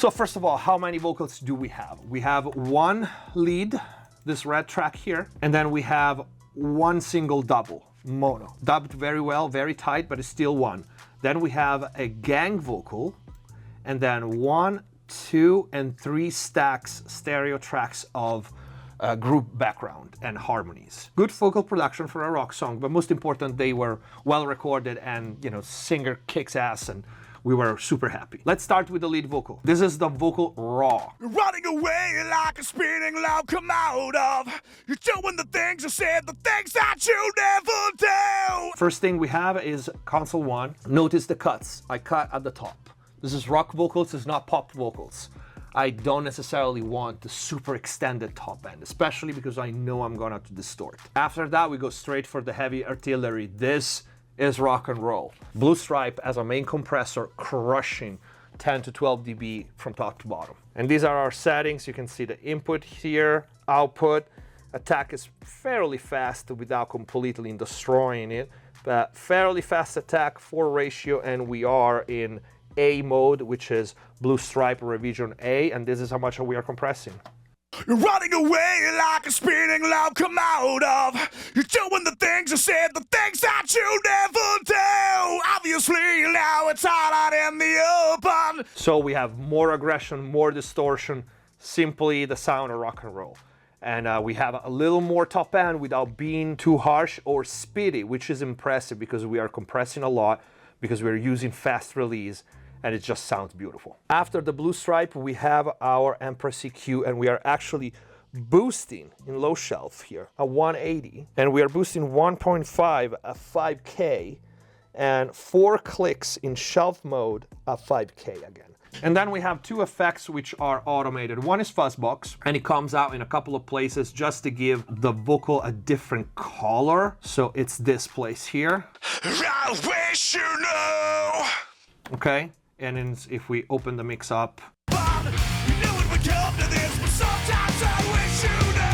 So first of all, how many vocals do we have? We have one lead, this red track here, and then we have one single double, mono. Dubbed very well, very tight, but it's still one. Then we have a gang vocal, and then 1, 2, and 3 stacks, stereo tracks of group background and harmonies. Good vocal production for a rock song, but most important, they were well recorded and, you know, singer kicks ass, and we were super happy. Let's start with the lead vocal. This is the vocal raw. You're running away like a spinning locomotive. You're doing the things you said, the things that you never do. First thing we have is console 1. Notice the cuts. I cut at the top. This is rock vocals, it's not pop vocals. I don't necessarily want the super extended top end, especially because I know I'm gonna have to distort. After that, we go straight for the heavy artillery. This is rock and roll. Blue stripe as a main compressor, crushing 10 to 12 dB from top to bottom. And these are our settings. You can see the input here, output. Attack is fairly fast without completely destroying it, but fairly fast attack, 4 ratio, and we are in A mode, which is blue stripe revision A, and this is how much we are compressing. You're running away like a spinning locomotive. You're doing the things you said, the things that you never do. Obviously, now it's all out in the open. So we have more aggression, more distortion, simply the sound of rock and roll. And we have a little more top end without being too harsh or speedy, which is impressive because we are compressing a lot, because we're using fast release, and it just sounds beautiful. After the blue stripe, we have our Empress EQ, and we are actually boosting in low shelf here, a 180, and we are boosting 1.5 at 5K, and 4 clicks in shelf mode at 5K again. And then we have 2 effects which are automated. One is Fuzzbox, and it comes out in a couple of places just to give the vocal a different color. So it's this place here. I wish you knew. Okay, and then if we open the mix up. Bob, you knew it would come to this, but sometimes I wish you knew.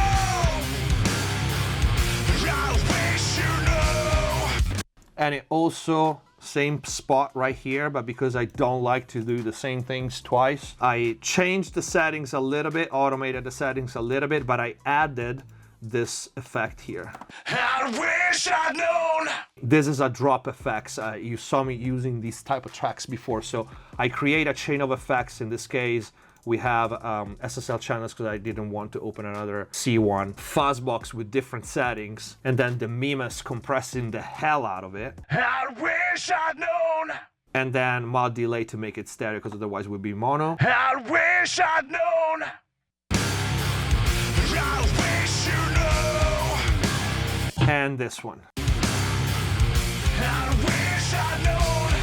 I wish you knew. And it also, same spot right here, but because I don't like to do the same things twice, I changed the settings a little bit, automated the settings a little bit, but I added this effect here. I wish I'd known. This is a drop effects. You saw me using these type of tracks before, so I create a chain of effects. In this case, we have SSL channels because I didn't want to open another C1. Fuzzbox with different settings, and then the Mimes compressing the hell out of it. I wish I'd known. And then mod delay to make it stereo, because otherwise it would be mono. I wish I'd known. I wish you knew. And this one. I wish I'd known.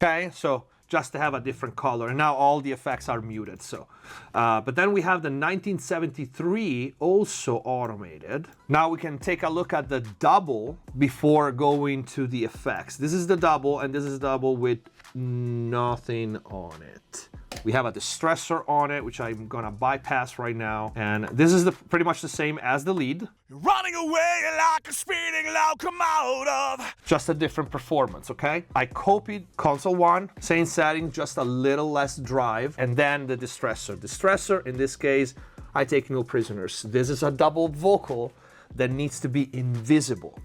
Okay, so just to have a different color, and now all the effects are muted. So, but then we have the 1973 also automated. Now we can take a look at the double before going to the effects. This is the double, and this is double with nothing on it. We have a distressor on it, which I'm gonna bypass right now. And this is pretty much the same as the lead. You're running away like a speeding locomotive. Just a different performance, okay? I copied console 1, same setting, just a little less drive, and then the distressor. Distressor, in this case, I take no prisoners. This is a double vocal that needs to be invisible.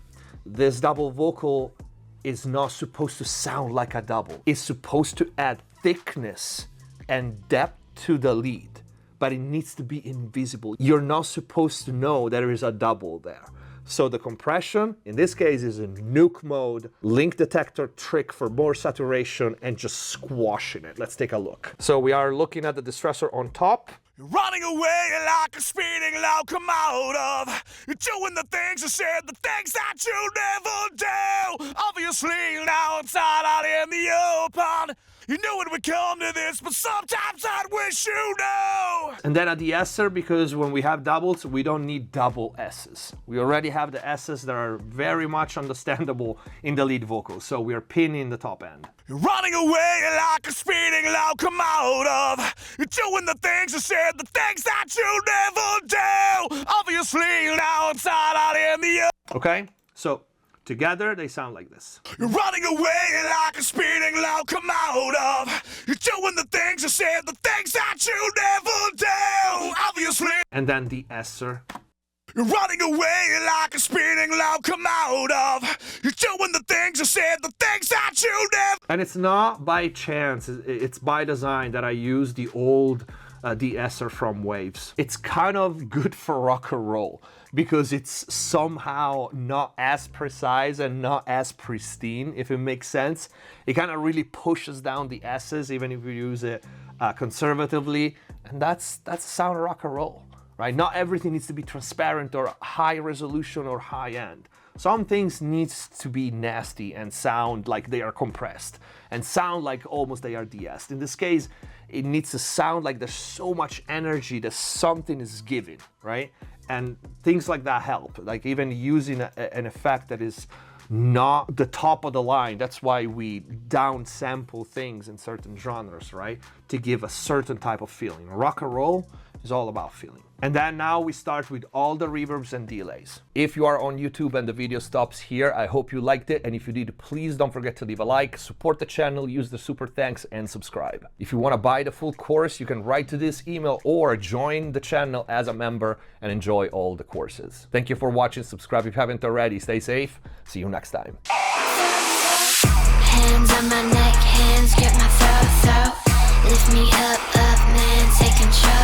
This double vocal is not supposed to sound like a double. It's supposed to add thickness and depth to the lead, but it needs to be invisible. You're not supposed to know there is a double there. So the compression, in this case, is in nuke mode, link detector trick for more saturation, and just squashing it. Let's take a look. So we are looking at the distressor on top. You're running away like a speeding locomotive. You're doing the things you said, the things that you never do. Obviously, now it's all out in the open. You knew it would come to this, but sometimes I'd wish you knew. And then at the S'er, because when we have doubles, we don't need double S's. We already have the S's that are very much understandable in the lead vocals, so we are pinning the top end. You're running away like a speeding locomotive. You're doing the things you said, the things that you never do. Obviously, now it's all out in the... Okay, so Together, they sound like this. You're running away like a speeding locomotive. You're doing the things you said, the things that you never do, obviously. And then the Esser. You're running away like a speeding locomotive. You're doing the things you said, the things that you never. And it's not by chance, it's by design that I use the old de-esser from Waves. It's kind of good for rock and roll because it's somehow not as precise and not as pristine, if it makes sense. It kind of really pushes down the S's even if you use it conservatively, and that's the sound of rock and roll, right? Not everything needs to be transparent or high resolution or high end. Some things needs to be nasty and sound like they are compressed and sound like almost they are de-essed. In this case, it needs to sound like there's so much energy that something is given, right? And things like that help, like even using an effect that is not the top of the line. That's why we down sample things in certain genres, right? To give a certain type of feeling. Rock and roll is all about feeling. And then now we start with all the reverbs and delays. If you are on YouTube and the video stops here, I hope you liked it. And if you did, please don't forget to leave a like, support the channel, use the super thanks, and subscribe. If you want to buy the full course, you can write to this email or join the channel as a member and enjoy all the courses. Thank you for watching. Subscribe if you haven't already. Stay safe. See you next time. Hands on my neck, hands grip my throat. Lift me up, man, take control.